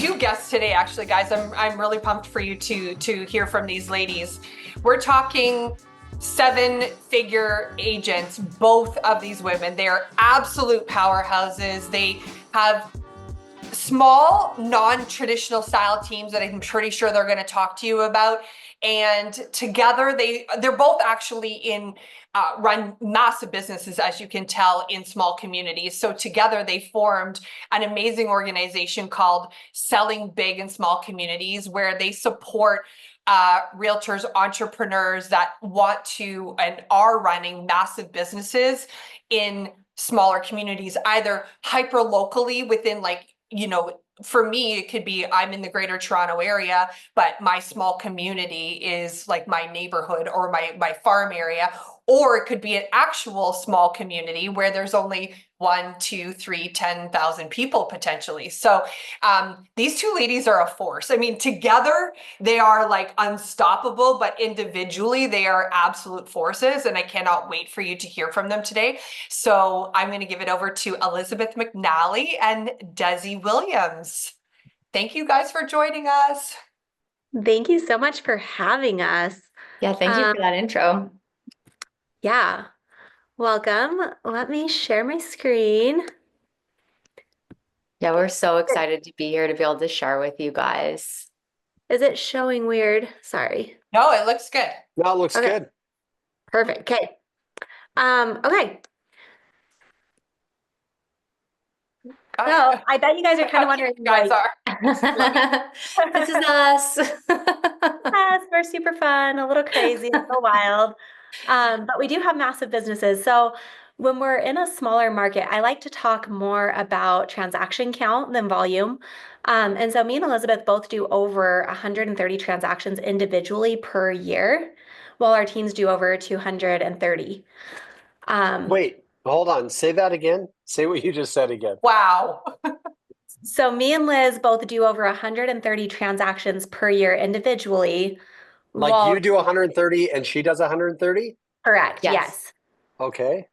two guests today, actually, guys. I'm really pumped for you to hear from these ladies. We're talking seven-figure agents, both of these women. They are absolute powerhouses. They have small, non-traditional style teams that I'm pretty sure they're going to talk to you about. And together, they're both actually in run massive businesses, as you can tell, in small communities. So together, they formed an amazing organization called Selling Big in Small Communities, where they support realtors, entrepreneurs that want to and are running massive businesses in smaller communities, either hyper locally within, like, for me, it could be I'm in the greater Toronto area, but my small community is like my neighborhood or my farm area. Or it could be an actual small community where there's only 1, 2, 3, 10,000 people potentially. So these two ladies are a force. I mean, together they are like unstoppable, but individually they are absolute forces. And I cannot wait for you to hear from them today. So I'm going to give it over to Elizabeth McNally and Desi Williams. Thank you guys for joining us. Thank you so much for having us. Yeah, thank you for that intro. Yeah, welcome. Let me share my screen. Yeah, we're so excited to be here to be able to share with you guys. Is it showing weird? Sorry. No, it looks good. No, it looks good. Perfect. Okay. Okay. So I bet you guys are kind of wondering, you guys are. This is us. Yes, we're super fun, a little crazy, a little wild. But we do have massive businesses. So when we're in a smaller market, I like to talk more about transaction count than volume. And so me and Elizabeth both do over 130 transactions individually per year, while our teams do over 230. Wait, hold on. Say that again. Say what you just said again. Wow. So me and Liz both do over 130 transactions per year individually. Like you do 130 and she does 130? Correct. Yes. Okay.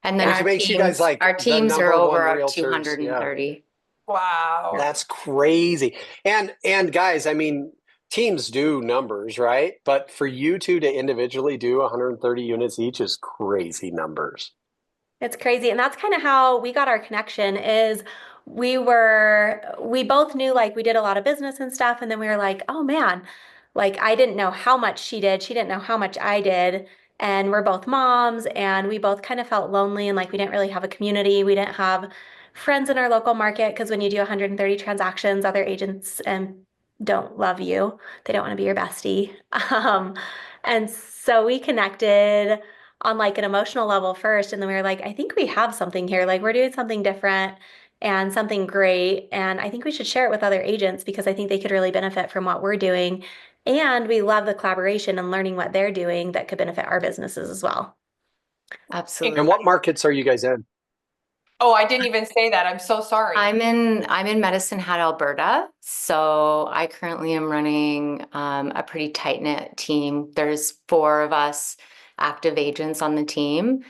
And then Which makes you guys like our teams are over realtors. 230. Yeah. Wow. That's crazy. And guys, I mean, teams do numbers, right? But for you two to individually do 130 units each is crazy numbers. It's crazy. And that's kind of how we got our connection is we both knew like we did a lot of business and stuff. And then we were like, oh man, like I didn't know how much she did. She didn't know how much I did. And we're both moms and we both kind of felt lonely and like we didn't really have a community. We didn't have friends in our local market because when you do 130 transactions, other agents don't love you. They don't want to be your bestie. And so we connected on like an emotional level first. And then we were like, I think we have something here. Like we're doing something different and something great. And I think we should share it with other agents because I think they could really benefit from what we're doing. And we love the collaboration and learning what they're doing that could benefit our businesses as well. Absolutely. And what markets are you guys in? Oh, I didn't even say that. I'm so sorry. I'm in Medicine Hat, Alberta. So I currently am running a pretty tight-knit team. There's 4 of us active agents on the team,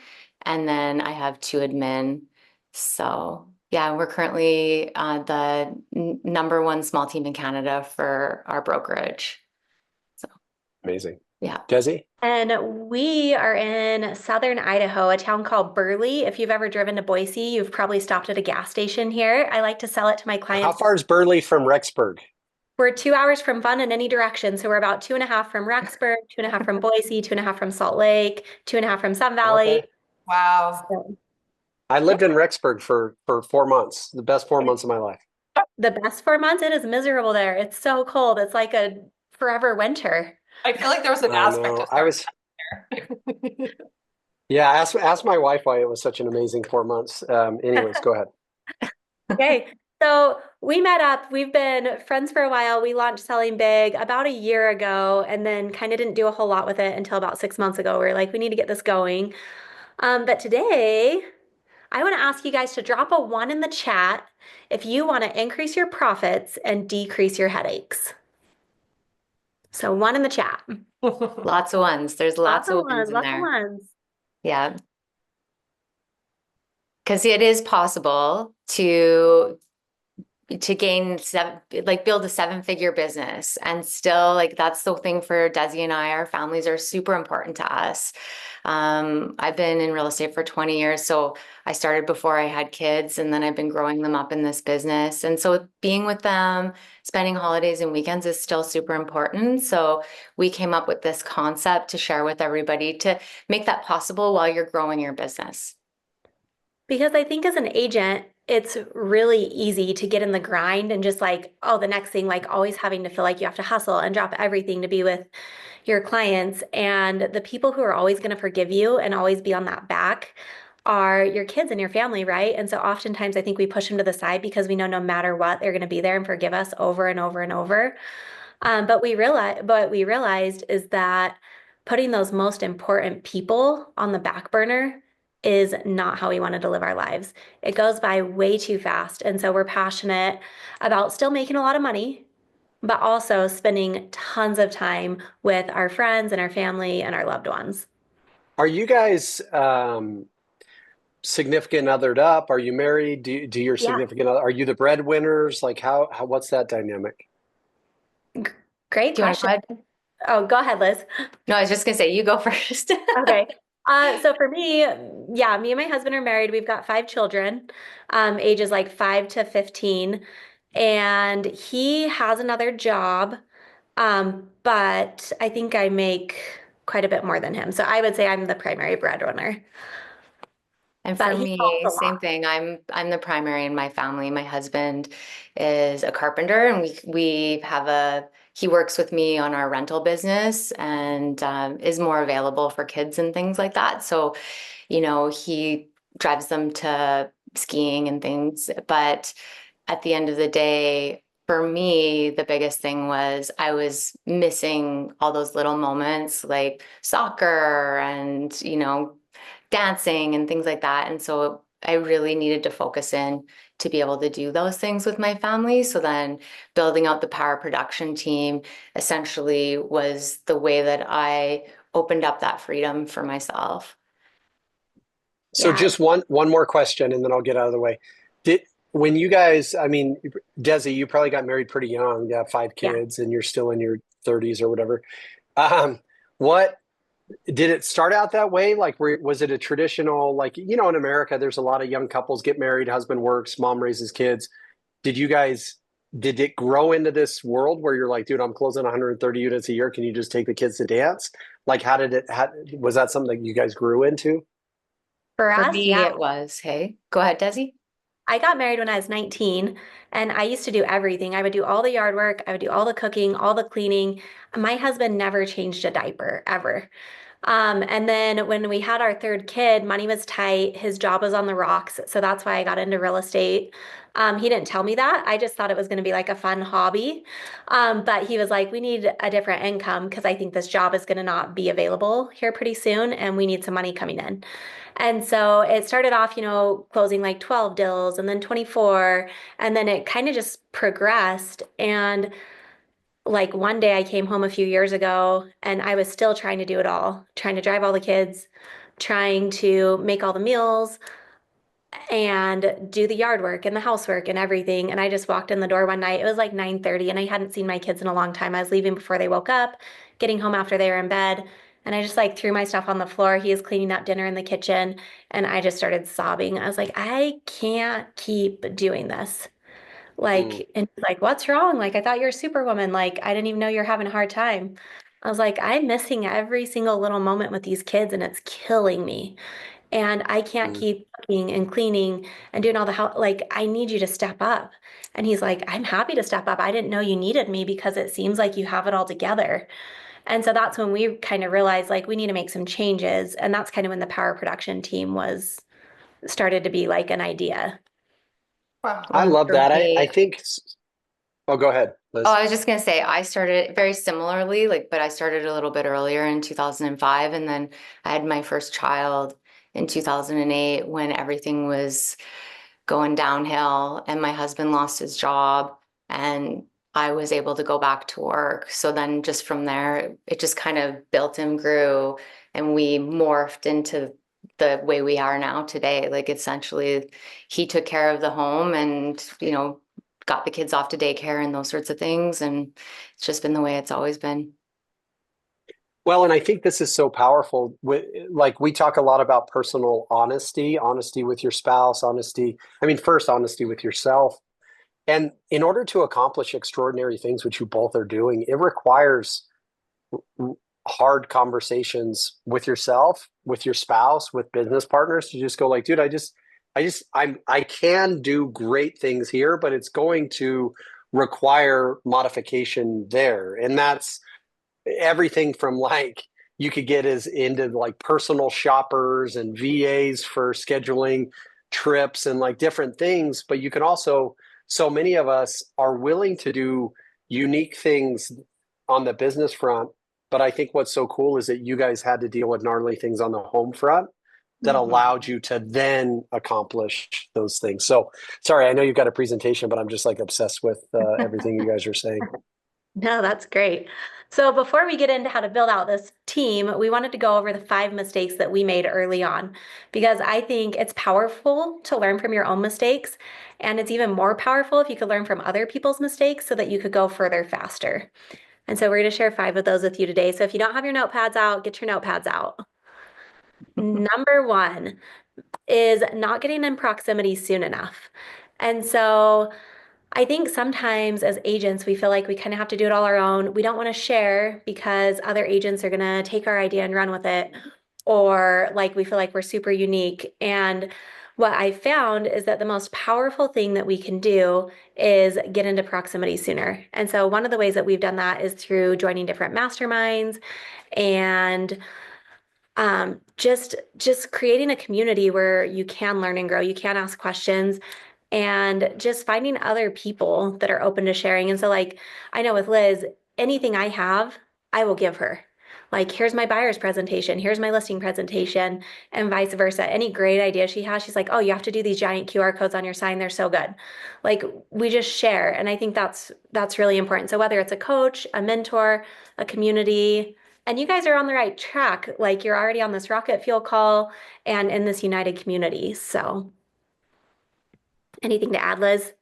and then I have 2 admin. So yeah, we're currently the number 1 small team in Canada for our brokerage. So amazing. Yeah. Desi? And we are in southern Idaho, a town called Burley. If you've ever driven to Boise, you've probably stopped at a gas station here. I like to sell it to my clients. How far is Burley from Rexburg? We're 2 hours from Fun in any direction. So we're about 2.5 from Rexburg, 2.5 from Boise, 2.5 from Salt Lake, 2.5 from Sun Valley. Okay. Wow. So, I lived in Rexburg for 4 months, the best 4 months of my life. the best 4 months, it is miserable there. It's so cold. It's like a forever winter. I feel like there was an aspect of there. Yeah, ask my wife why it was such an amazing 4 months. Anyways, go ahead. Okay. So we met up. We've been friends for a while. We launched Selling Big about a year ago and then kind of didn't do a whole lot with it until about 6 months ago. We were like, we need to get this going. But today, I want to ask you guys to drop a 1 in the chat if you want to increase your profits and decrease your headaches. So 1 in the chat. Lots of ones. There's lots of ones in lots there. of ones. Yeah. Because it is possible to to gain build a 7-figure business. And still, like, that's the thing for Desi and I, our families are super important to us. I've been in real estate for 20 years. So I started before I had kids, and then I've been growing them up in this business. And so being with them, spending holidays and weekends is still super important. So we came up with this concept to share with everybody to make that possible while you're growing your business. Because I think as an agent, it's really easy to get in the grind and just like, oh, the next thing, like always having to feel like you have to hustle and drop everything to be with your clients. And the people who are always going to forgive you and always be on that back are your kids and your family, right? And so oftentimes I think we push them to the side because we know no matter what, they're going to be there and forgive us over and over and over. But what we realized is that putting those most important people on the back burner is not how we wanted to live our lives. It goes by way too fast. And so we're passionate about still making a lot of money, but also spending tons of time with our friends and our family and our loved ones. Are you guys significant othered up? Are you married? Do your Yeah, significant other, are you the breadwinners? Like how what's that dynamic? great Do you want to question. go ahead? Oh, go ahead, Liz. No, I was just gonna say, you go first. Okay. So for me, yeah, me and my husband are married. We've got 5 children, ages like 5 to 15. And he has another job, but I think I make quite a bit more than him. So I would say I'm the primary breadwinner, And but for he helps me, a same lot. thing. I'm the primary in my family. My husband is a carpenter, and we have he works with me on our rental business, and is more available for kids and things like that. So, he drives them to skiing and things. But at the end of the day, for me, the biggest thing was I was missing all those little moments like soccer and, dancing and things like that. And so I really needed to focus in to be able to do those things with my family. So then building out the power production team essentially was the way that I opened up that freedom for myself. So Yeah, just one more question and then I'll get out of the way. Did when you guys, I mean, Desi, you probably got married pretty young. You have five yeah. kids and you're still in your 30s or whatever. What did it start out that way? Like, was it a traditional, like, in America, there's a lot of young couples get married, husband works, mom raises kids. Did you guys, did it grow into this world where you're like, dude, I'm closing 130 units a year. Can you just take the kids to dance? Like, was that something that you guys grew into? For For us, me, yeah. it was, hey, go ahead, Desi. I got married when I was 19 and I used to do everything. I would do all the yard work, I would do all the cooking, all the cleaning. My husband never changed a diaper ever. And then when we had our third kid, money was tight. His job was on the rocks. So that's why I got into real estate. He didn't tell me that. I just thought it was going to be like a fun hobby. But he was like, we need a different income because I think this job is going to not be available here pretty soon and we need some money coming in. And so it started off, closing like 12 deals and then 24. And then it kind of just progressed. And like one day I came home a few years ago and I was still trying to do it all, trying to drive all the kids, trying to make all the meals and do the yard work and the housework and everything. And I just walked in the door one night. It was like 9:30 and I hadn't seen my kids in a long time. I was leaving before they woke up, getting home after they were in bed. And I just like threw my stuff on the floor. He was cleaning up dinner in the kitchen and I just started sobbing. I was like, I can't keep doing this. Mm, Like, and he's like, what's wrong? Like, I thought you were Superwoman. Like, I didn't even know you're having a hard time. I was like, I'm missing every single little moment with these kids and it's killing me. And I can't mm, keep cooking and cleaning and doing all the house. Like, I need you to step up. And he's like, I'm happy to step up. I didn't know you needed me because it seems like you have it all together. And so that's when we kind of realized like we need to make some changes. And that's kind of when the power production team was started to be like an idea. Wow. I And love for that. I me, think, oh, go ahead, oh, Liz. I was just gonna say I started very similarly, but I started a little bit earlier in 2005, and then I had my first child in 2008 when everything was going downhill and my husband lost his job and I was able to go back to work. So then just from there, it just kind of built and grew and we morphed into the way we are now today. Like essentially he took care of the home and, got the kids off to daycare and those sorts of things. And it's just been the way it's always been. Well, and I think this is so powerful. Like we talk a lot about personal honesty, honesty with your spouse, honesty. I mean, first, honesty with yourself. And in order to accomplish extraordinary things, which you both are doing, it requires hard conversations with yourself, with your spouse, with business partners to just go like, dude, I can do great things here, but it's going to require modification there. And that's everything from like you could get as into like personal shoppers and VAs for scheduling trips and like different things, but you can also, so many of us are willing to do unique things on the business front. But I think what's so cool is that you guys had to deal with gnarly things on the home front that allowed you to then accomplish those things. So sorry, I know you've got a presentation, but I'm just like obsessed with everything you guys are saying. No, that's great. So before we get into how to build out this team, we wanted to go over the 5 mistakes that we made early on, because I think it's powerful to learn from your own mistakes. And it's even more powerful if you could learn from other people's mistakes so that you could go further faster. And so we're going to share 5 of those with you today. So if you don't have your notepads out, get your notepads out. Number 1 is not getting in proximity soon enough. And so I think sometimes as agents, we feel like we kind of have to do it all our own. We don't want to share because other agents are going to take our idea and run with it, or like we feel like we're super unique. And what I found is that the most powerful thing that we can do is get into proximity sooner. And so one of the ways that we've done that is through joining different masterminds and just creating a community where you can learn and grow, you can ask questions, and just finding other people that are open to sharing. And so like, I know with Liz, anything I have, I will give her. Like, here's my buyer's presentation, here's my listing presentation, and vice versa. Any great idea she has, she's like, oh, you have to do these giant QR codes on your sign. They're so good. Like, we just share. And I think that's really important. So whether it's a coach, a mentor, a community, and you guys are on the right track. Like, you're already on this RocketFuel call and in this united community. So anything to add, Liz?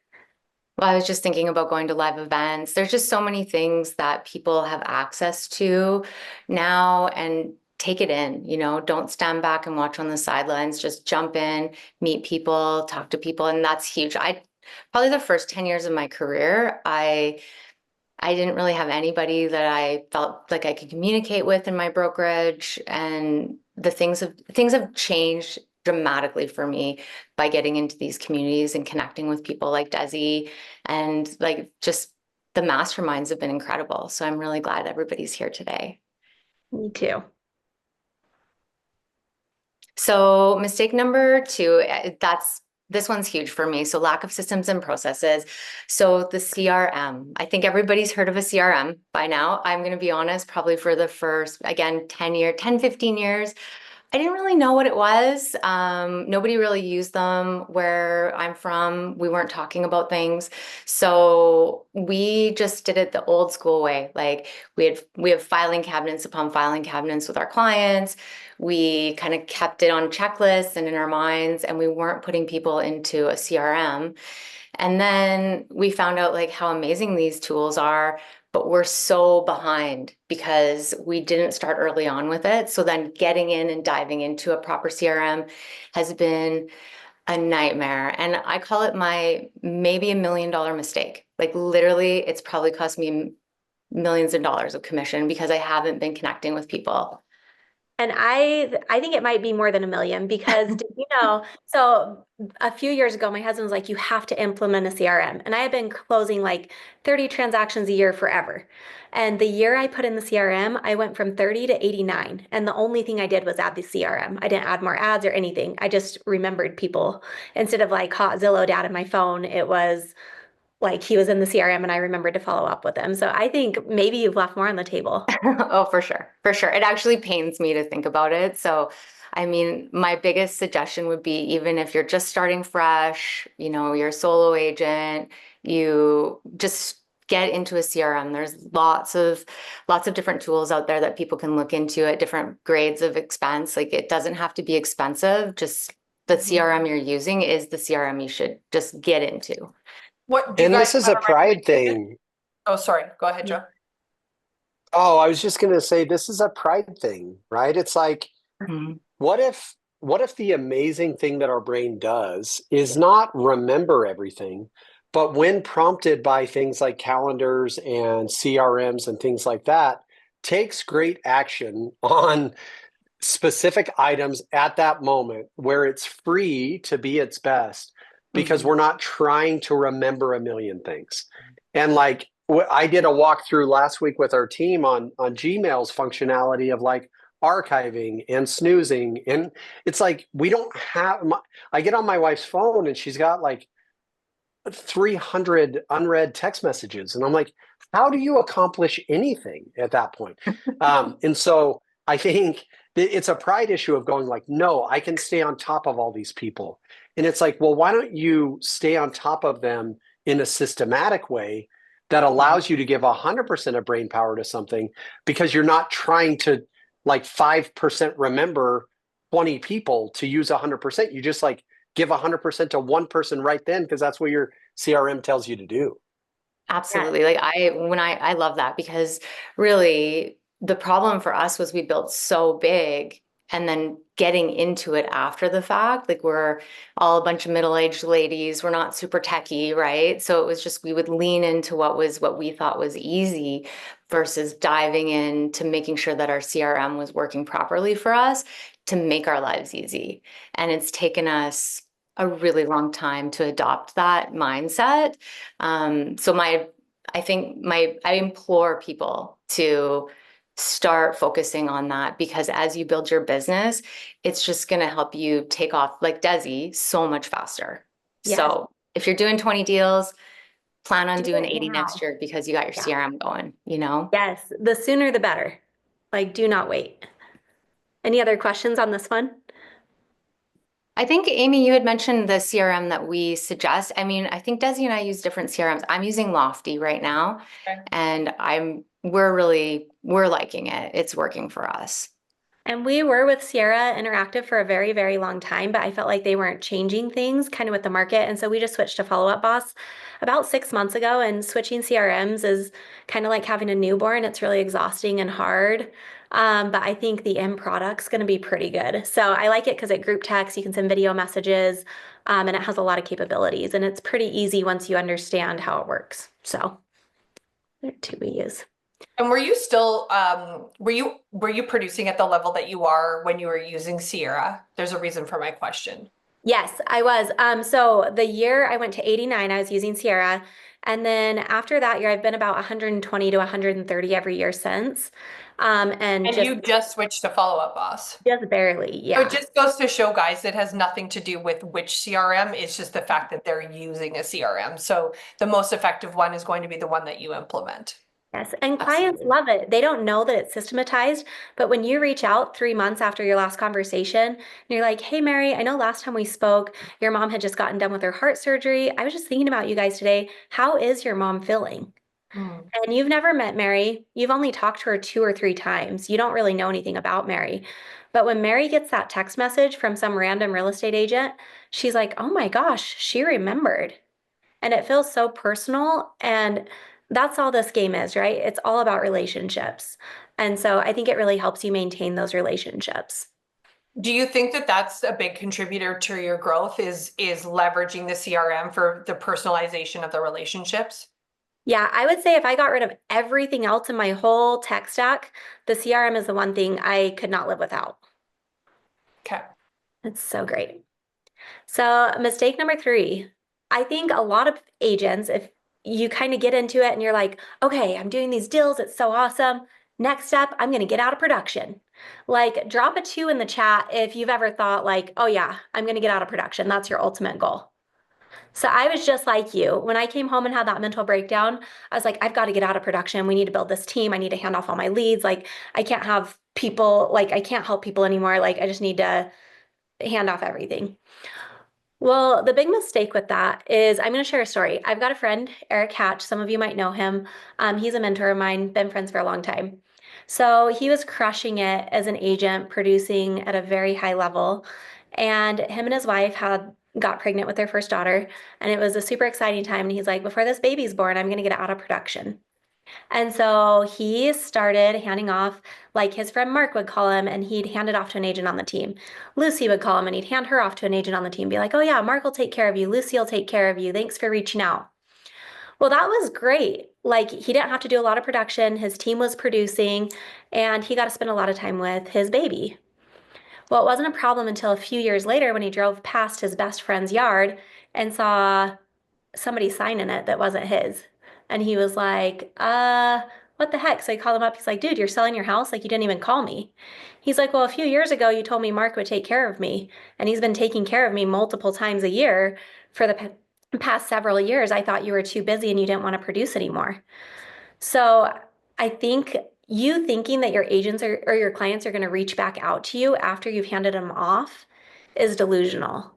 Well, I was just thinking about going to live events. There's just so many things that people have access to now, and take it in, don't stand back and watch on the sidelines, just jump in, meet people, talk to people. And that's huge. Probably the first 10 years of my career, I didn't really have anybody that I felt like I could communicate with in my brokerage. And the things have changed dramatically for me by getting into these communities and connecting with people like Desi, and like just the masterminds have been incredible. So I'm really glad everybody's here today. Me too. So mistake number 2, this one's huge for me. So lack of systems and processes. So the CRM, I think everybody's heard of a CRM by now. I'm going to be honest, probably for the first, again, 10, 15 years, I didn't really know what it was. Nobody really used them where I'm from. We weren't talking about things. So we just did it the old school way. Like we have filing cabinets upon filing cabinets with our clients. We kind of kept it on checklists and in our minds, and we weren't putting people into a CRM. And then we found out like how amazing these tools are, but we're so behind because we didn't start early on with it. So then getting in and diving into a proper CRM has been a nightmare. And I call it maybe $1 million mistake. Like literally, it's probably cost me millions of dollars of commission because I haven't been connecting with people. And I think it might be more than 1 million, because did you know, so a few years ago, my husband was like, you have to implement a CRM. And I had been closing like 30 transactions a year forever. And the year I put in the CRM, I went from 30 to 89. And the only thing I did was add the CRM. I didn't add more ads or anything. I just remembered people. Instead of like hot Zillow data in my phone, it was like he was in the CRM and I remembered to follow up with him. So I think maybe you've left more on the table. Oh, for sure. For sure. It actually pains me to think about it. So, I mean, my biggest suggestion would be, even if you're just starting fresh, you're a solo agent, you just get into a CRM. There's lots of different tools out there that people can look into at different grades of expense. Like it doesn't have to be expensive. Just the CRM you're using is the CRM you should just get into. What do you And guys this is have a a pride recommendation? thing. Oh, sorry. Go ahead, Joe. Oh, I was just going to say this is a pride thing, right? It's like, Mhm. what if the amazing thing that our brain does is not remember everything, but when prompted by things like calendars and CRMs and things like that, takes great action on specific items at that moment where it's free to be its best because Mhm. we're not trying to remember a million things. And like I did a walkthrough last week with our team on Gmail's functionality of like archiving and snoozing. And it's like we don't have I get on my wife's phone and she's got like 300 unread text messages. And I'm like, how do you accomplish anything at that point? And so I think it's a pride issue of going like, no, I can stay on top of all these people. And it's like, well, why don't you stay on top of them in a systematic way that allows you to give 100% of brain power to something because you're not trying to like 5% remember 20 people to use 100%. You just like give 100% to one person right then because that's what your CRM tells you to do. Yeah. Absolutely. Like I love that because really the problem for us was we built so big and then getting into it after the fact, like we're all a bunch of middle-aged ladies, we're not super techy, right? So it was just we would lean into what we thought was easy versus diving into making sure that our CRM was working properly for us to make our lives easy. And it's taken us a really long time to adopt that mindset. I implore people to start focusing on that because as you build your business, it's just going to help you take off like Desi so much faster. Yes. So if you're doing 20 deals, plan on Do doing it 80 next now. year because you got your Yeah. CRM going, you know? Yes. The sooner the better. Like, do not wait. Any other questions on this one? I think, Amy, you had mentioned the CRM that we suggest. I mean, I think Desi and I use different CRMs. I'm using Lofty right now, Okay. and we're liking it. It's working for us. And we were with Sierra Interactive for a very, very long time, but I felt like they weren't changing things kind of with the market. And so we just switched to Follow Up Boss about 6 months ago. And switching CRMs is kind of like having a newborn. It's really exhausting and hard. But I think the end product's going to be pretty good. So I like it because it group text, you can send video messages, and it has a lot of capabilities. And it's pretty easy once you understand how it works. So there are two we use. And were you still were you producing at the level that you are when you were using Sierra? There's a reason for my question. Yes, I was. So the year I went to 89, I was using Sierra. And then after that year, I've been about 120 to 130 every year since. And And you just switched to Follow Up Boss. just barely, So it yeah. just goes to show, guys, it has nothing to do with which CRM. It's just the fact that they're using a CRM. So the most effective one is going to be the one that you implement. Yes, and clients Absolutely. love it. They don't know that it's systematized, but when you reach out 3 months after your last conversation and you're like, hey, Mary, I know last time we spoke, your mom had just gotten done with her heart surgery. I was just thinking about you guys today. How is your mom feeling? Hmm. And you've never met Mary. You've only talked to her 2 or 3 times. You don't really know anything about Mary. But when Mary gets that text message from some random real estate agent, she's like, oh my gosh, she remembered. And it feels so personal. And that's all this game is, right? It's all about relationships. And so I think it really helps you maintain those relationships. Do you think that that's a big contributor to your growth is leveraging the CRM for the personalization of the relationships? Yeah, I would say if I got rid of everything else in my whole tech stack, the CRM is the one thing I could not live without. Okay. It's so great. So, mistake number three, I think a lot of agents, if you kind of get into it and you're like, okay, I'm doing these deals, it's so awesome. Next step, I'm going to get out of production. Like, drop a 2 in the chat if you've ever thought, like, oh, yeah, I'm going to get out of production. That's your ultimate goal. So, I was just like you. When I came home and had that mental breakdown, I was like, I've got to get out of production. We need to build this team. I need to hand off all my leads. Like, I can't have people, like, I can't help people anymore. Like, I just need to hand off everything. Well, the big mistake with that is I'm going to share a story. I've got a friend, Eric Hatch. Some of you might know him. He's a mentor of mine, been friends for a long time. So he was crushing it as an agent, producing at a very high level. And him and his wife had got pregnant with their first daughter, and it was a super exciting time. And he's like, before this baby's born, I'm going to get it out of production. And so he started handing off, like his friend Mark would call him, and he'd hand it off to an agent on the team. Lucy would call him, and he'd hand her off to an agent on the team, be like, oh yeah, Mark will take care of you. Lucy will take care of you. Thanks for reaching out. Well, that was great. Like, he didn't have to do a lot of production. His team was producing, and he got to spend a lot of time with his baby. Well, it wasn't a problem until a few years later when he drove past his best friend's yard and saw somebody sign in it that wasn't his. And he was like, what the heck? So he called him up. He's like, dude, you're selling your house? Like, you didn't even call me. He's like, well, a few years ago, you told me Mark would take care of me. And he's been taking care of me multiple times a year for the past several years. I thought you were too busy and you didn't want to produce anymore. So I think you thinking that your agents or your clients are going to reach back out to you after you've handed them off is delusional.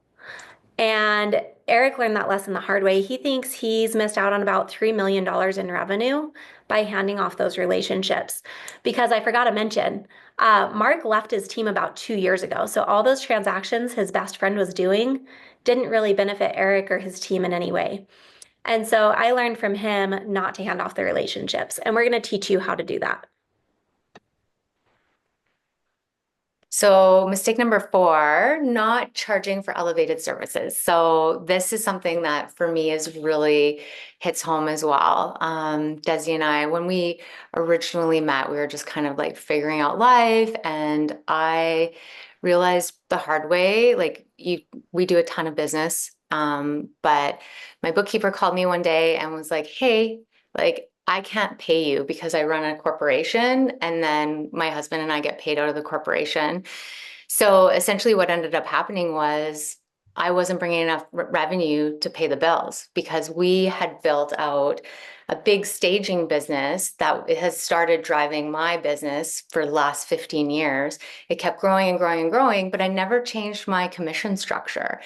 And Eric learned that lesson the hard way. He thinks he's missed out on about $3 million in revenue by handing off those relationships. Because I forgot to mention, Mark left his team about 2 years ago. So all those transactions his best friend was doing didn't really benefit Eric or his team in any way. And so I learned from him not to hand off the relationships. And we're going to teach you how to do that. So mistake number 4, not charging for elevated services. So this is something that for me is really hits home as well. Desi and I, when we originally met, we were just kind of like figuring out life, and I realized the hard way, like we do a ton of business. But my bookkeeper called me one day and was like, hey, like, I can't pay you because I run a corporation, and then my husband and I get paid out of the corporation. So essentially what ended up happening was I wasn't bringing enough revenue to pay the bills because we had built out a big staging business that has started driving my business for the last 15 years. It kept growing and growing and growing, but I never changed my commission structure.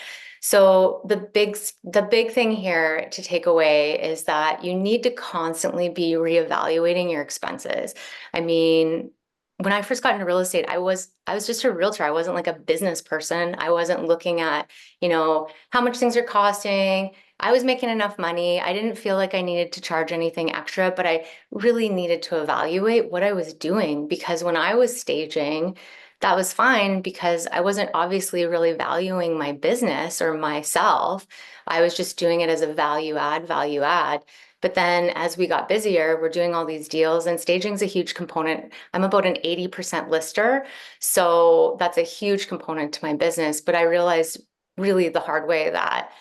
So the big thing here to take away is that you need to constantly be reevaluating your expenses. I mean, when I first got into real estate, I was just a realtor. I wasn't like a business person. I wasn't looking at, how much things are costing. I was making enough money. I didn't feel like I needed to charge anything extra, but I really needed to evaluate what I was doing, because when I was staging, that was fine because I wasn't obviously really valuing my business or myself. I was just doing it as a value add. But then as we got busier, we're doing all these deals, and staging is a huge component. I'm about an 80% lister. So that's a huge component to my business. But I realized really the hard way that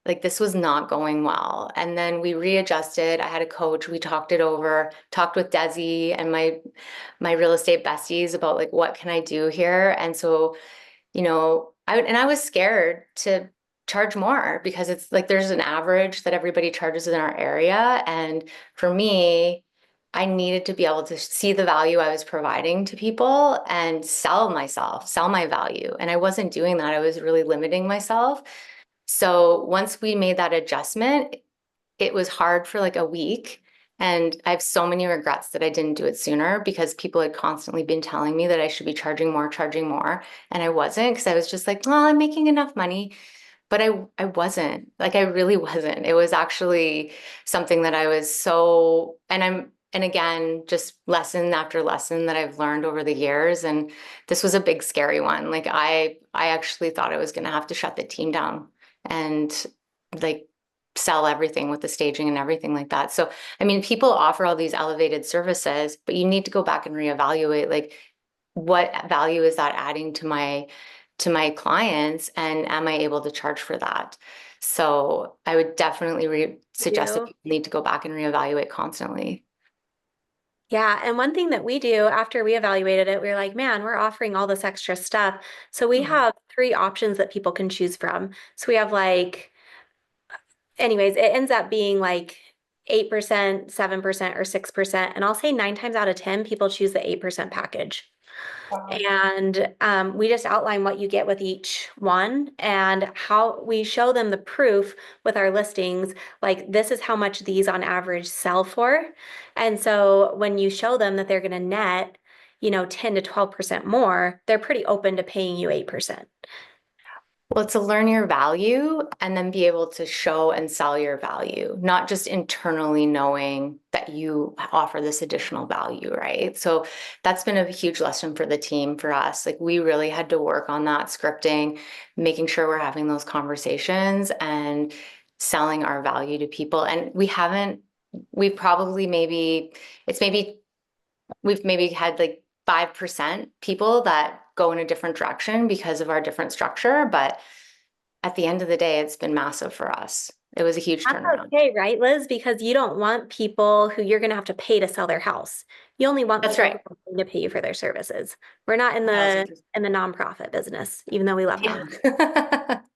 like this was not going well. And then we readjusted. I had a coach. We talked it over, talked with Desi and my real estate besties about like, what can I do here? And so, I was scared to charge more because it's like there's an average that everybody charges in our area. And for me, I needed to be able to see the value I was providing to people and sell my value. And I wasn't doing that. I was really limiting myself. So once we made that adjustment, it was hard for like a week. And I have so many regrets that I didn't do it sooner, because people had constantly been telling me that I should be charging more. And I wasn't, because I was just like, well, I'm making enough money. But I wasn't, like, I really wasn't. It was actually something that I was and again, just lesson after lesson that I've learned over the years. And this was a big, scary one. Like I actually thought I was going to have to shut the team down and like sell everything with the staging and everything like that. So, I mean, people offer all these elevated services, but you need to go back and reevaluate, like, what value is that adding to my clients, and am I able to charge for that? So I would definitely suggest that people need to go back and reevaluate constantly. Yeah, and one thing that we do after we evaluated it, we were like, man, we're offering all this extra stuff. So we have 3 options that people can choose from. So we have anyways, it ends up being like 8%, 7%, or 6%. And I'll say 9 times out of 10, people choose the 8% package. Wow. And we just outline what you get with each one and how we show them the proof with our listings. Like, this is how much these on average sell for. And so when you show them that they're going to net, 10 to 12% more, they're pretty open to paying you 8%. Well, to learn your value and then be able to show and sell your value, not just internally knowing that you offer this additional value, right? So that's been a huge lesson for the team, for us. Like we really had to work on that scripting, making sure we're having those conversations and selling our value to people. And we've probably we've maybe had like 5% people that go in a different direction because of our different structure. But at the end of the day, it's been massive for us. It was a huge That's turnaround. okay, right, Liz? Because you don't want people who you're going to have to pay to sell their house. You only want That's people right. who are willing to pay you for their services. We're not in Yeah. the nonprofit business, even though we love them.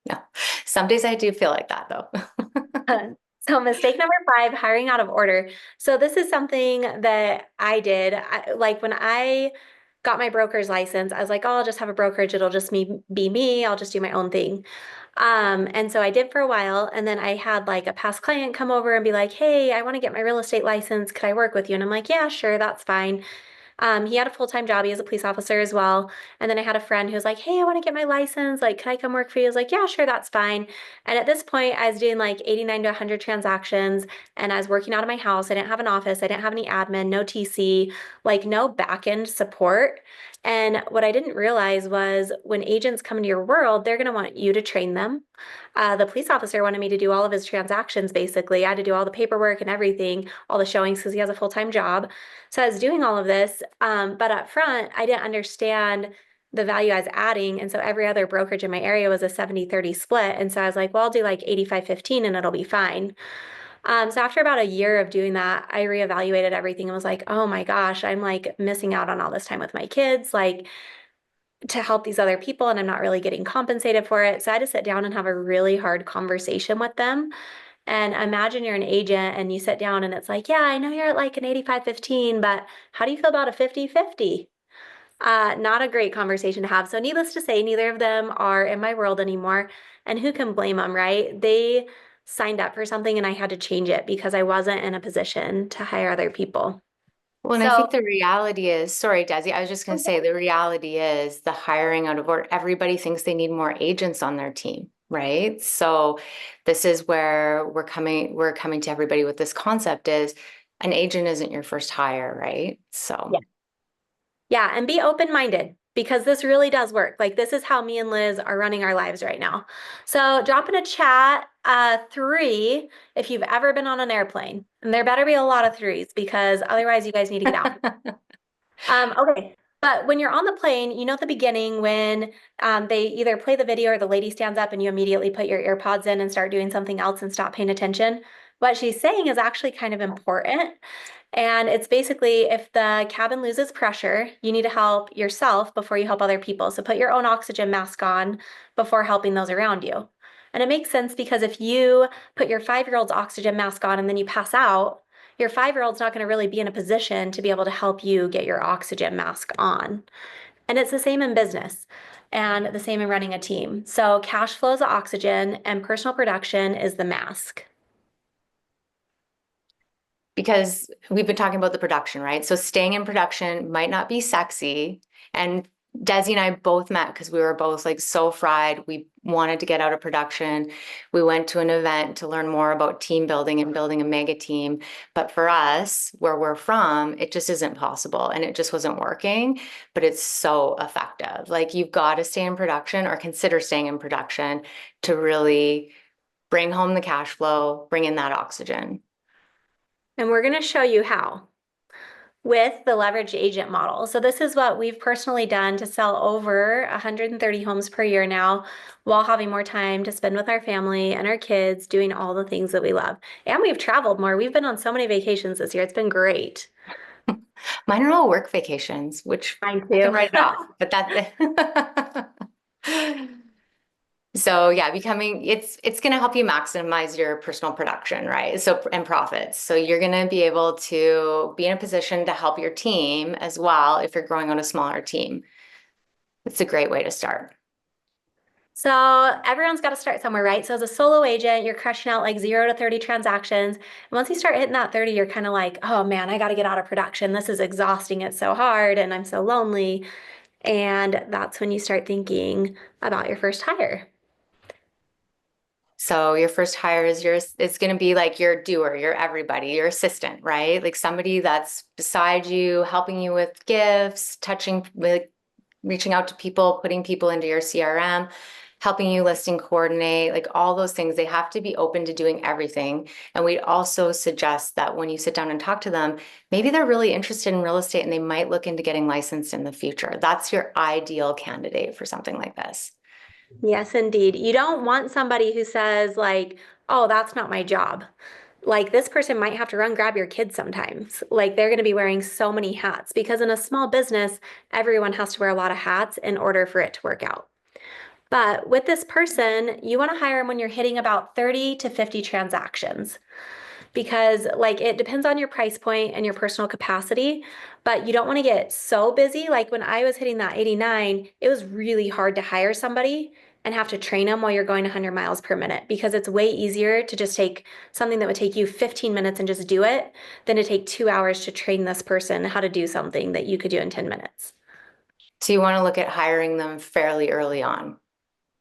No, some days I do feel like that though. So mistake number 5, hiring out of order. So this is something that I did. Like when I got my broker's license, I was like, oh, I'll just have a brokerage. It'll just be me. I'll just do my own thing. And so I did for a while. And then I had like a past client come over and be like, hey, I want to get my real estate license. Could I work with you? And I'm like, yeah, sure, that's fine. He had a full-time job. He was a police officer as well. And then I had a friend who was like, hey, I want to get my license. Like, can I come work for you? I was like, yeah, sure, that's fine. And at this point, I was doing like 89 to 100 transactions and I was working out of my house. I didn't have an office. I didn't have any admin, no TC, like no back-end support. And what I didn't realize was when agents come into your world, they're going to want you to train them. The police officer wanted me to do all of his transactions, basically. I had to do all the paperwork and everything, all the showings because he has a full-time job. So I was doing all of this, but up front, I didn't understand the value I was adding. And so every other brokerage in my area was a 70-30 split. And so I was like, well, I'll do like 85-15 and it'll be fine. So after about a year of doing that, I reevaluated everything and was like, oh my gosh, I'm like missing out on all this time with my kids, like to help these other people, and I'm not really getting compensated for it. So I had to sit down and have a really hard conversation with them. And imagine you're an agent and you sit down and it's like, yeah, I know you're at like an 85-15, but how do you feel about a 50-50? Not a great conversation to have. So needless to say, neither of them are in my world anymore. And who can blame them, right? They signed up for something and I had to change it because I wasn't in a position to hire other people. Well, and I So think the reality is, sorry, Desi, I was just going to say the reality is the hiring out of order. Everybody thinks they need more agents on their team, right? So this is where we're coming to everybody with this concept is an agent isn't your first hire, right? So yeah. Yeah, and be open-minded because this really does work. Like this is how me and Liz are running our lives right now. So drop in a chat 3 if you've ever been on an airplane. And there better be a lot of 3s because otherwise you guys need to get out. Okay. But when you're on the plane, you know at the beginning when they either play the video or the lady stands up and you immediately put your earpods in and start doing something else and stop paying attention. What she's saying is actually kind of important. And it's basically if the cabin loses pressure, you need to help yourself before you help other people. So put your own oxygen mask on before helping those around you. And it makes sense because if you put your 5-year-old's oxygen mask on and then you pass out, your 5-year-old's not going to really be in a position to be able to help you get your oxygen mask on. And it's the same in business and the same in running a team. So cash flow is the oxygen and personal production is the mask. because we've been talking about the production, right? So staying in production might not be sexy. And Desi and I both met because we were both like so fried. We wanted to get out of production. We went to an event to learn more about team building and building a mega team. But for us, where we're from, it just isn't possible and it just wasn't working, but it's so effective. Like you've got to stay in production or consider staying in production to really bring home the cash flow, bring in that oxygen. And we're going to show you how with the leverage agent model. So this is what we've personally done to sell over 130 homes per year now while having more time to spend with our family and our kids doing all the things that we love. And we've traveled more. We've been on so many vacations this year. It's been great. Mine are all work vacations, which Mine I can too. write it off, but that's so yeah, it's going to help you maximize your personal production, right? So, and profits. So you're going to be able to be in a position to help your team as well if you're growing on a smaller team. It's a great way to start. So everyone's got to start somewhere, right? So as a solo agent, you're crushing out like 0 to 30 transactions. And once you start hitting that 30, you're kind of like, oh man, I got to get out of production. This is exhausting. It's so hard and I'm so lonely. And that's when you start thinking about your first hire. So your first hire is it's going to be like your doer, your everybody, your assistant, right? Like somebody that's beside you, helping you with gifts, touching with reaching out to people, putting people into your CRM, helping you list and coordinate, like all those things. They have to be open to doing everything. And we also suggest that when you sit down and talk to them, maybe they're really interested in real estate and they might look into getting licensed in the future. That's your ideal candidate for something like this. Yes, indeed. You don't want somebody who says like, "Oh, that's not my job." Like this person might have to run grab your kids sometimes. Like they're going to be wearing so many hats because in a small business, everyone has to wear a lot of hats in order for it to work out. But with this person, you want to hire them when you're hitting about 30 to 50 transactions because like it depends on your price point and your personal capacity, but you don't want to get so busy. Like when I was hitting that 89, it was really hard to hire somebody and have to train them while you're going 100 miles per minute because it's way easier to just take something that would take you 15 minutes and just do it than to take 2 hours to train this person how to do something that you could do in 10 minutes. So you want to look at hiring them fairly early on,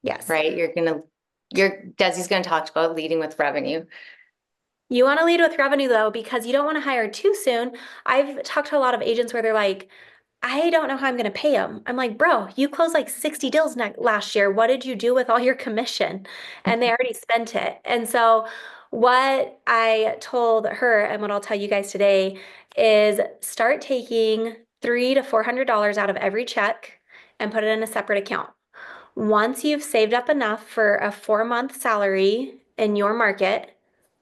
Yes. right? Desi's going to talk about leading with revenue. You want to lead with revenue though, because you don't want to hire too soon. I've talked to a lot of agents where they're like, I don't know how I'm going to pay them. I'm like, bro, you closed like 60 deals last year. What did you do with all your commission? And they already spent it. And so, what I told her and what I'll tell you guys today is start taking $300 to $400 out of every check and put it in a separate account. Once you've saved up enough for a 4 month salary in your market,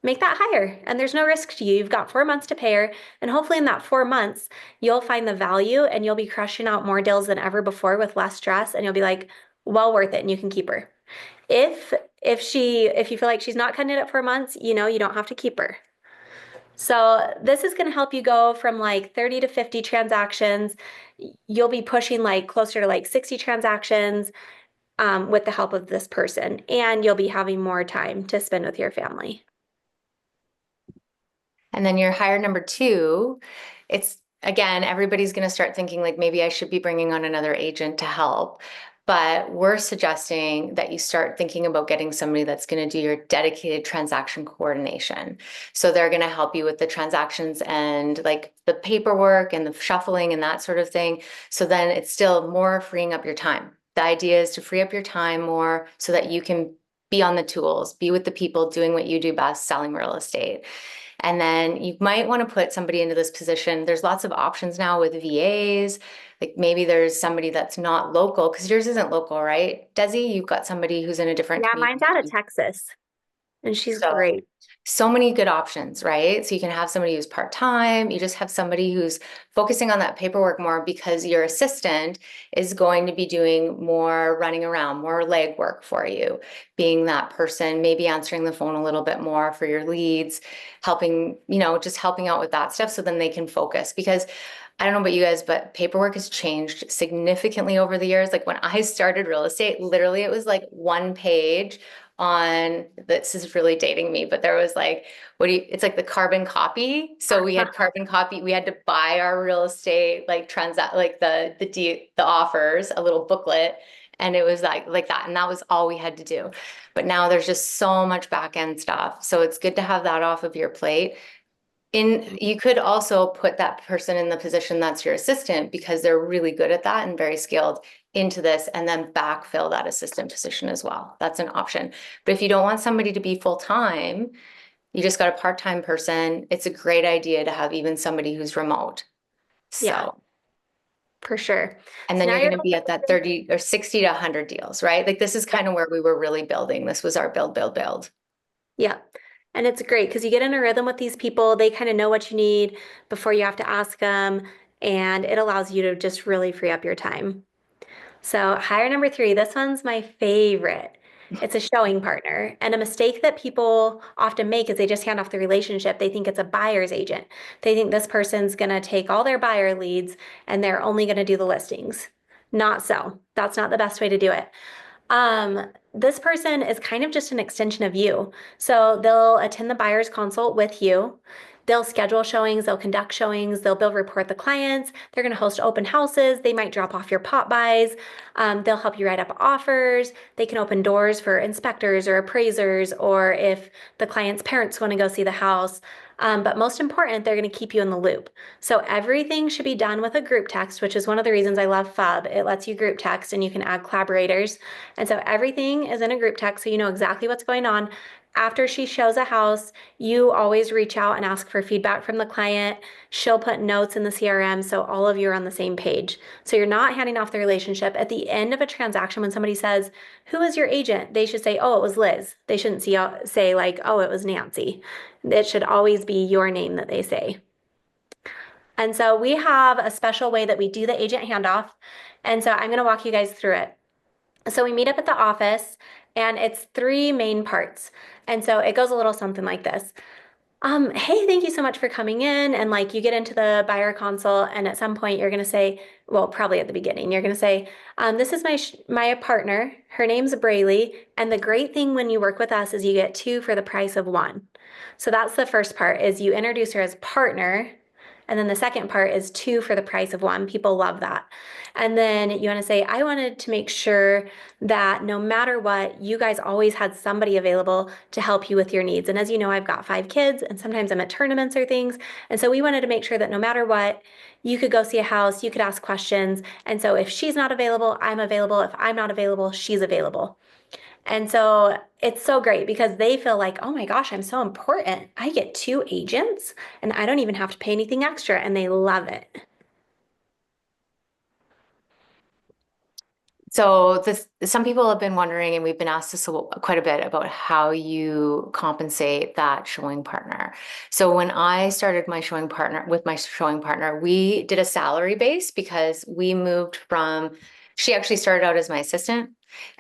make that higher. And there's no risk to you. You've got 4 months to pay her. And hopefully, in that 4 months, you'll find the value and you'll be crushing out more deals than ever before with less stress. And you'll be like, well worth it. And you can keep her. If you feel like she's not cutting it at 4 months, you don't have to keep her. So this is going to help you go from like 30 to 50 transactions. You'll be pushing like closer to like 60 transactions with the help of this person, and you'll be having more time to spend with your family. And then your hire number two, it's again, everybody's going to start thinking like maybe I should be bringing on another agent to help. But we're suggesting that you start thinking about getting somebody that's going to do your dedicated transaction coordination. So they're going to help you with the transactions and like the paperwork and the shuffling and that sort of thing. So then it's still more freeing up your time. The idea is to free up your time more so that you can be on the tools, be with the people doing what you do best, selling real estate. And then you might want to put somebody into this position. There's lots of options now with VAs. Like maybe there's somebody that's not local because yours isn't local, right? Desi, you've got somebody who's in a different Yeah, mine's out of community. Texas, and she's So great. so many good options, right? So you can have somebody who's part-time, you just have somebody who's focusing on that paperwork more because your assistant is going to be doing more running around, more leg work for you, being that person, maybe answering the phone a little bit more for your leads, helping, just helping out with that stuff so then they can focus. Because I don't know about you guys, but paperwork has changed significantly over the years. Like when I started real estate, literally it was like one page on, this is really dating me, but there was like, it's like the carbon copy. So we had carbon copy, we had to buy our real estate, like transact, like the offers, a little booklet. And it was like that. And that was all we had to do. But now there's just so much back end stuff. So it's good to have that off of your plate. You could also put that person in the position that's your assistant because they're really good at that and very skilled into this and then backfill that assistant position as well. That's an option. But if you don't want somebody to be full-time, you just got a part-time person, it's a great idea to have even somebody who's remote. Yeah, So, for sure. and So then now you're you're going to be at that 30 or 60 to 100 deals, right? Like this is kind of where we were really building. This was our build, build, build. Yeah. And it's great because you get in a rhythm with these people. They kind of know what you need before you have to ask them. And it allows you to just really free up your time. So, hire number three, this one's my favorite. It's a showing partner. And a mistake that people often make is they just hand off the relationship. They think it's a buyer's agent. They think this person's going to take all their buyer leads and they're only going to do the listings. Not so. That's not the best way to do it. This person is kind of just an extension of you. So they'll attend the buyer's consult with you. They'll schedule showings, they'll conduct showings, they'll bill report the clients, they're going to host open houses, they might drop off your pop buys, they'll help you write up offers, they can open doors for inspectors or appraisers, or if the client's parents want to go see the house. But most important, they're going to keep you in the loop. So everything should be done with a group text, which is one of the reasons I love FUB. It lets you group text and you can add collaborators. And so everything is in a group text so you know exactly what's going on. After she shows a house, you always reach out and ask for feedback from the client. She'll put notes in the CRM so all of you are on the same page. So you're not handing off the relationship. At the end of a transaction, when somebody says, "Who is your agent?" they should say, "Oh, it was Liz." They shouldn't say like, "Oh, it was Nancy." It should always be your name that they say. And so we have a special way that we do the agent handoff. And so I'm going to walk you guys through it. So we meet up at the office and it's 3 main parts. And so it goes a little something like this. Hey, thank you so much for coming in. And like you get into the buyer console and at some point you're going to say, well, probably at the beginning, you're going to say, this is my partner. Her name's Braylee. And the great thing when you work with us is you get 2 for the price of 1. So that's the first part is you introduce her as partner. And then the second part is 2 for the price of 1. People love that. And then you want to say, I wanted to make sure that no matter what, you guys always had somebody available to help you with your needs. And as you know, I've got 5 kids and sometimes I'm at tournaments or things. And so we wanted to make sure that no matter what, you could go see a house, you could ask questions. And so if she's not available, I'm available. If I'm not available, she's available. And so it's so great because they feel like, oh my gosh, I'm so important. I get 2 agents and I don't even have to pay anything extra, and they love it. So some people have been wondering, and we've been asked this quite a bit about how you compensate that showing partner. So when I started my showing partner, we did a salary base because we moved from, she actually started out as my assistant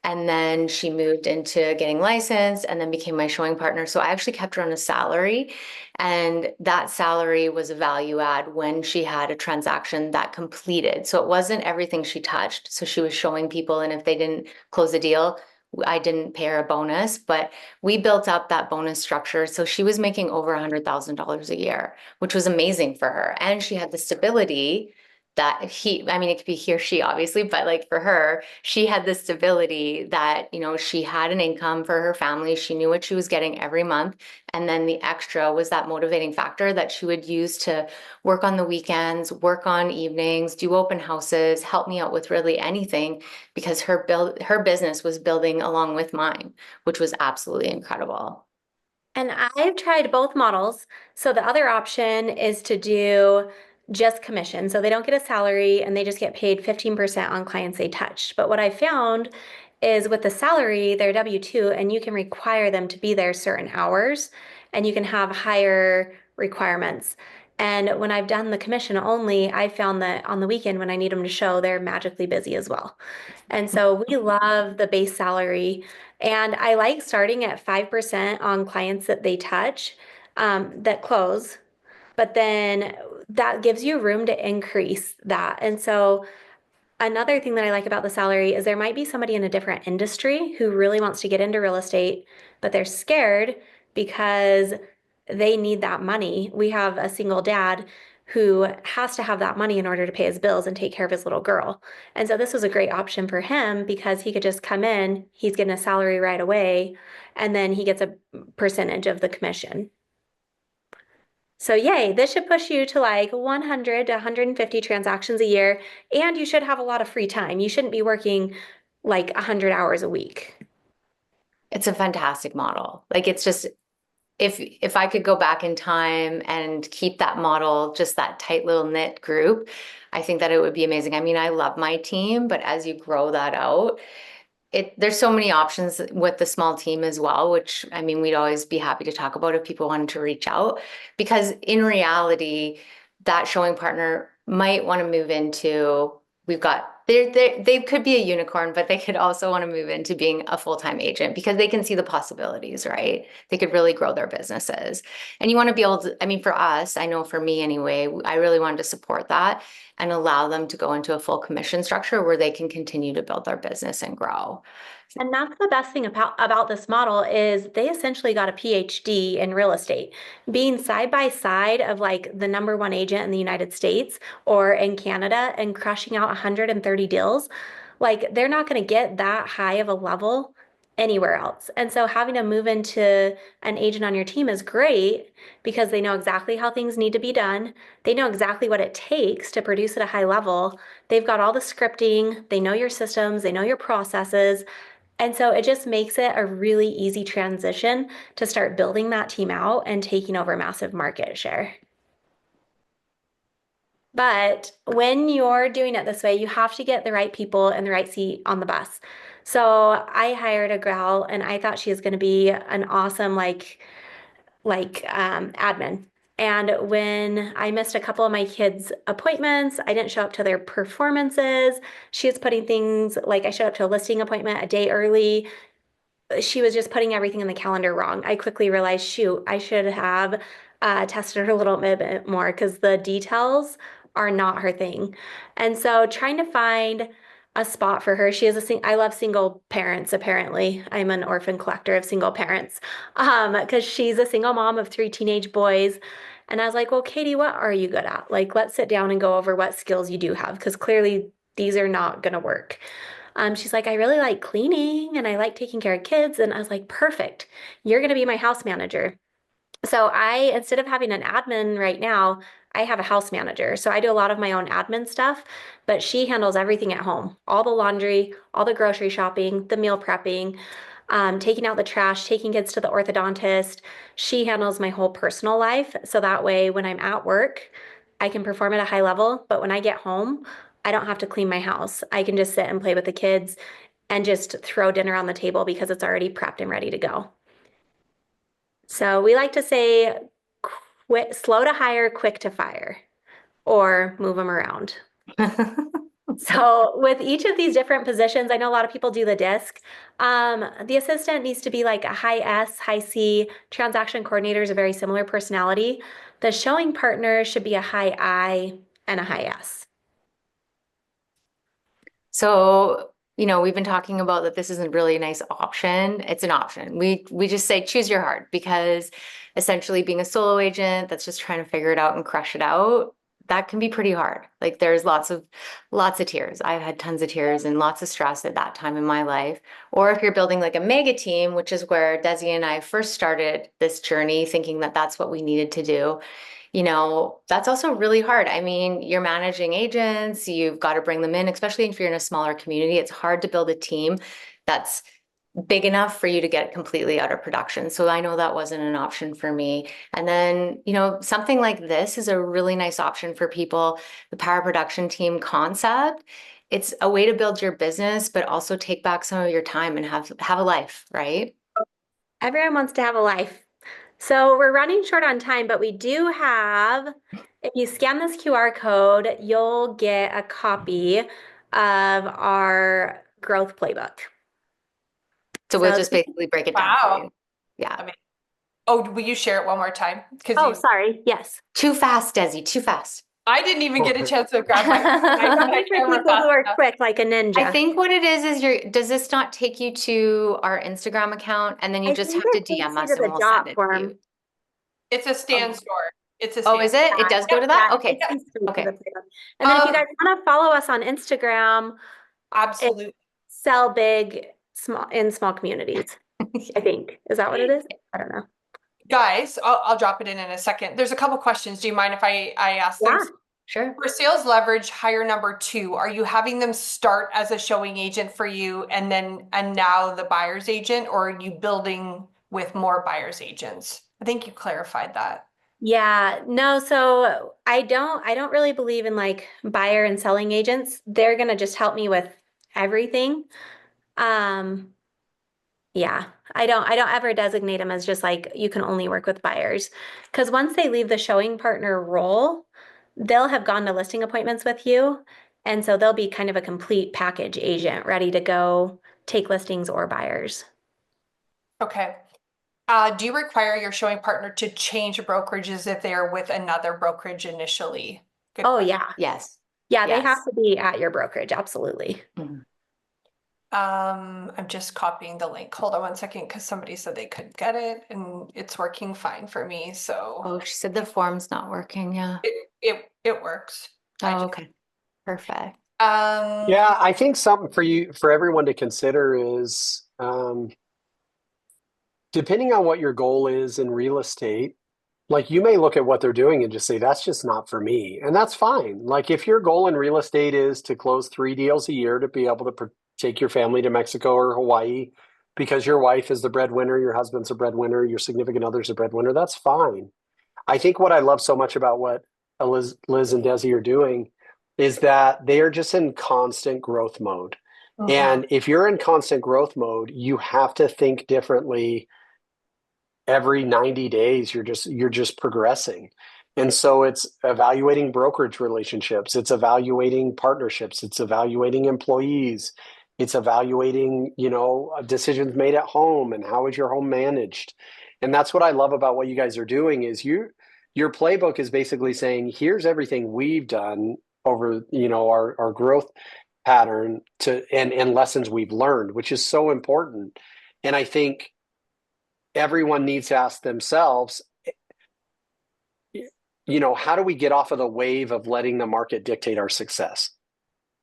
and then she moved into getting licensed and then became my showing partner. So I actually kept her on a salary, and that salary was a value add when she had a transaction that completed. So it wasn't everything she touched. So she was showing people, and if they didn't close a deal, I didn't pay her a bonus, but we built up that bonus structure. So she was making over $100,000 a year, which was amazing for her. And she had the stability that it could be he or she obviously, but like for her, she had the stability that, she had an income for her family. She knew what she was getting every month. And then the extra was that motivating factor that she would use to work on the weekends, work on evenings, do open houses, help me out with really anything, because her business was building along with mine, which was absolutely incredible. And I've tried both models. So the other option is to do just commission. So they don't get a salary and they just get paid 15% on clients they touched. But what I found is with the salary, they're W-2 and you can require them to be there certain hours and you can have higher requirements. And when I've done the commission only, I found that on the weekend when I need them to show, they're magically busy as well. And so we love the base salary. And I like starting at 5% on clients that they touch, that close. But then that gives you room to increase that. And so another thing that I like about the salary is there might be somebody in a different industry who really wants to get into real estate, but they're scared because they need that money. We have a single dad who has to have that money in order to pay his bills and take care of his little girl. And so this was a great option for him because he could just come in, he's getting a salary right away, and then he gets a percentage of the commission. So yay, this should push you to like 100 to 150 transactions a year, and you should have a lot of free time. You shouldn't be working like 100 hours a week. It's a fantastic model. Like, it's just, if I could go back in time and keep that model, just that tight little knit group, I think that it would be amazing. I mean, I love my team, but as you grow that out, there's so many options with the small team as well, which, I mean, we'd always be happy to talk about if people wanted to reach out, because in reality, that showing partner might want to move into, we've got They could be a unicorn, but they could also want to move into being a full-time agent because they can see the possibilities, right? They could really grow their businesses. And you want to be able to, I mean, for us, I know for me anyway, I really wanted to support that and allow them to go into a full commission structure where they can continue to build their business and grow. And that's the best thing about this model is they essentially got a PhD in real estate. Being side by side of like the number one agent in the United States or in Canada and crushing out 130 deals, like they're not going to get that high of a level anywhere else. And so having to move into an agent on your team is great because they know exactly how things need to be done. They know exactly what it takes to produce at a high level. They've got all the scripting, they know your systems, they know your processes. And so it just makes it a really easy transition to start building that team out and taking over massive market share. But when you're doing it this way, you have to get the right people in the right seat on the bus. So I hired a gal and I thought she was going to be an awesome admin. And when I missed a couple of my kids' appointments, I didn't show up to their performances. She was putting things like I showed up to a listing appointment a day early. She was just putting everything in the calendar wrong. I quickly realized, shoot, I should have tested her a little bit more because the details are not her thing. And so trying to find a spot for her. She is I love single parents, apparently. I'm an orphan collector of single parents because she's a single mom of 3 teenage boys. And I was like, well, Katie, what are you good at? Like, let's sit down and go over what skills you do have because clearly these are not going to work. She's like, I really like cleaning and I like taking care of kids. And I was like, perfect. You're going to be my house manager. So instead of having an admin right now, I have a house manager. So I do a lot of my own admin stuff, but she handles everything at home, all the laundry, all the grocery shopping, the meal prepping, taking out the trash, taking kids to the orthodontist. She handles my whole personal life. So that way, when I'm at work, I can perform at a high level. But when I get home, I don't have to clean my house. I can just sit and play with the kids and just throw dinner on the table because it's already prepped and ready to go. So we like to say slow to hire, quick to fire, or move them around. So with each of these different positions, I know a lot of people do the disc. The assistant needs to be like a high S, high C. Transaction coordinator is a very similar personality. The showing partner should be a high I and a high S. So, we've been talking about that this isn't really a nice option. It's an option. We just say choose your heart because essentially being a solo agent that's just trying to figure it out and crush it out, that can be pretty hard. Like there's lots of tears. I've had tons of tears and lots of stress at that time in my life. Or if you're building like a mega team, which is where Desi and I first started this journey, thinking that that's what we needed to do. That's also really hard. I mean, you're managing agents, you've got to bring them in, especially if you're in a smaller community. It's hard to build a team that's big enough for you to get completely out of production. So I know that wasn't an option for me. And then, something like this is a really nice option for people. The power production team concept, it's a way to build your business, but also take back some of your time and have a life, right? Everyone wants to have a life. So we're running short on time, but we do have, if you scan this QR code, you'll get a copy of our growth playbook. So we'll just basically break it down for you. Yeah. I mean, will you share it one more time? Sorry. Yes. Too fast, Desi, too fast. I didn't even get a chance to grab my camera People who are quick like a ninja. I think what it is does this not take you to our Instagram account and then you just have to DM us and we'll send it to you? It's a stand store. It's a Oh, is it? It does go to that? Okay. Okay. And then if you guys want to follow us on Instagram, absolutely sell big in small communities. I think. Is that what it is? I don't know. Guys, I'll drop it in a second. There's a couple questions. Do you mind if I ask them? Yeah, sure. For sales leverage, hire number 2, are you having them start as a showing agent for you and now the buyer's agent, or are you building with more buyer's agents? I think you clarified that. Yeah, no, so I don't really believe in like buyer and selling agents. They're gonna just help me with everything. Yeah, I don't ever designate them as just like you can only work with buyers. Because once they leave the showing partner role, they'll have gone to listing appointments with you And so they'll be kind of a complete package agent ready to go take listings or buyers. Okay. Do you require your showing partner to change brokerages if they are with another brokerage initially? Good Oh, question. yeah. Yes. Yeah, they Yes. have to be at your brokerage. Absolutely. Mhm. I'm just copying the link. Hold on one second, because somebody said they couldn't get it and it's working fine for me. So Oh, she said the form's not working. Yeah. it works. Oh, okay. Perfect. Yeah, I think something for everyone to consider is depending on what your goal is in real estate, like you may look at what they're doing and just say, that's just not for me. And that's fine. Like if your goal in real estate is to close 3 deals a year to be able to take your family to Mexico or Hawaii because your wife is the breadwinner, your husband's a breadwinner, your significant other's a breadwinner, that's fine. I think what I love so much about what Liz and Desi are doing is that they are just in constant growth mode. And if you're in constant growth mode, you have to think differently every 90 days. You're just progressing. And so it's evaluating brokerage relationships, it's evaluating partnerships, it's evaluating employees, it's evaluating, decisions made at home and how is your home managed. And that's what I love about what you guys are doing is your playbook is basically saying, here's everything we've done over, our growth pattern and lessons we've learned, which is so important. And I think everyone needs to ask themselves, how do we get off of the wave of letting the market dictate our success?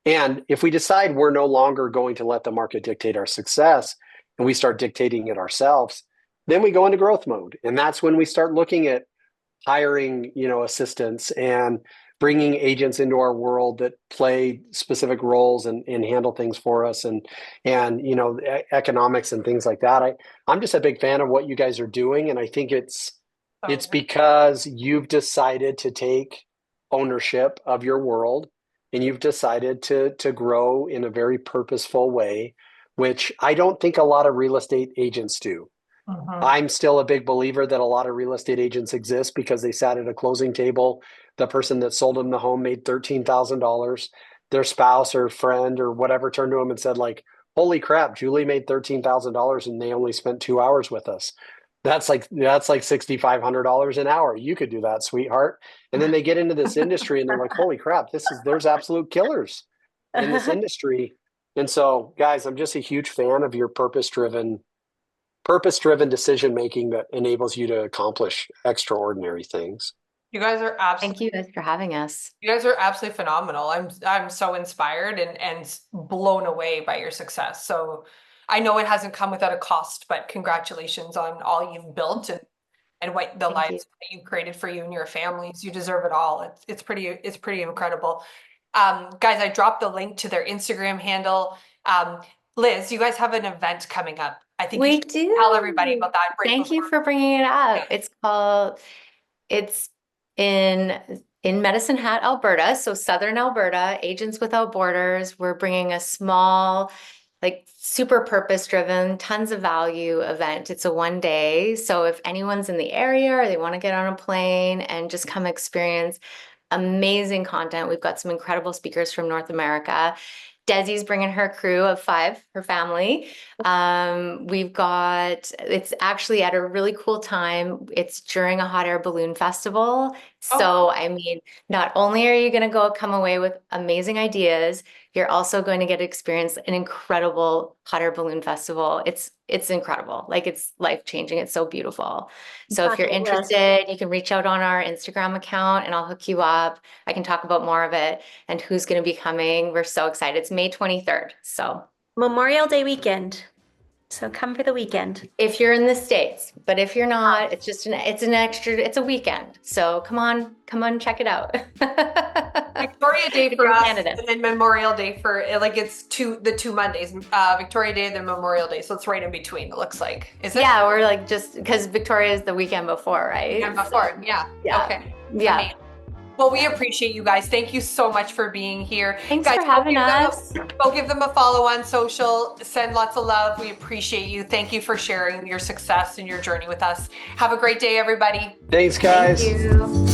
And if we decide we're no longer going to let the market dictate our success and we start dictating it ourselves, then we go into growth mode. And that's when we start looking at hiring, assistants and bringing agents into our world that play specific roles and handle things for us and economics and things like that. I'm just a big fan of what you guys are doing. And I think it's because you've decided to take ownership of your world and you've decided to grow in a very purposeful way, which I don't think a lot of real estate agents do. I'm still a big believer that a lot of real estate agents exist because they sat at a closing table. The person that sold them the home made $13,000. Their spouse or friend or whatever turned to them and said, like, holy crap, Julie made $13,000 and they only spent 2 hours with us. That's like $6,500 an hour. You could do that, sweetheart. And then they get into this industry and they're like, holy crap, there's absolute killers in this industry. And so, guys, I'm just a huge fan of your purpose-driven decision making that enables you to accomplish extraordinary things. You guys are Thank you guys for having us. You guys are absolutely phenomenal. I'm so inspired and blown away by your success. So I know it hasn't come without a cost, but congratulations on all you've built and what the lives that you've created for you and your families. You deserve it all. It's pretty incredible. Guys, I dropped the link to their Instagram handle. Liz, you guys have an event coming up. I think you should tell everybody about that. Thank you for bringing it up. It's in Medicine Hat, Alberta, so Southern Alberta, Agents Without Borders. We're bringing a small, like super purpose-driven, tons of value event. It's a 1 day. So if anyone's in the area or they want to get on a plane and just come experience amazing content, we've got some incredible speakers from North America. Desi's bringing her crew of 5, her family. It's actually at a really cool time. It's during a hot air balloon festival. So, I mean, not only are you going to come away with amazing ideas, you're also going to get to experience an incredible hot air balloon festival. It's incredible. Like, it's life-changing. It's so beautiful. So if you're interested, you can reach out on our Instagram account and I'll hook you up. I can talk about more of it and who's going to be coming. We're so excited. It's May 23rd. So Memorial Day weekend. So come for the weekend. If you're in the States, but if you're not, it's a weekend. So come on, check it out. Victoria Day for us, Canada. And then Memorial Day for, like, it's the 2 Mondays, Victoria Day and then Memorial Day. So it's right in between, it looks like. Is it? Yeah, we're like, just because Victoria is the weekend before, right? Weekend before, yeah. Okay. Yeah. Amazing. Well, we appreciate you guys. Thank you so much for being here. Thanks for having us. Go give them a follow on social. Send lots of love. We appreciate you. Thank you for sharing your success and your journey with us. Have a great day, everybody. Thanks, guys. Thank you.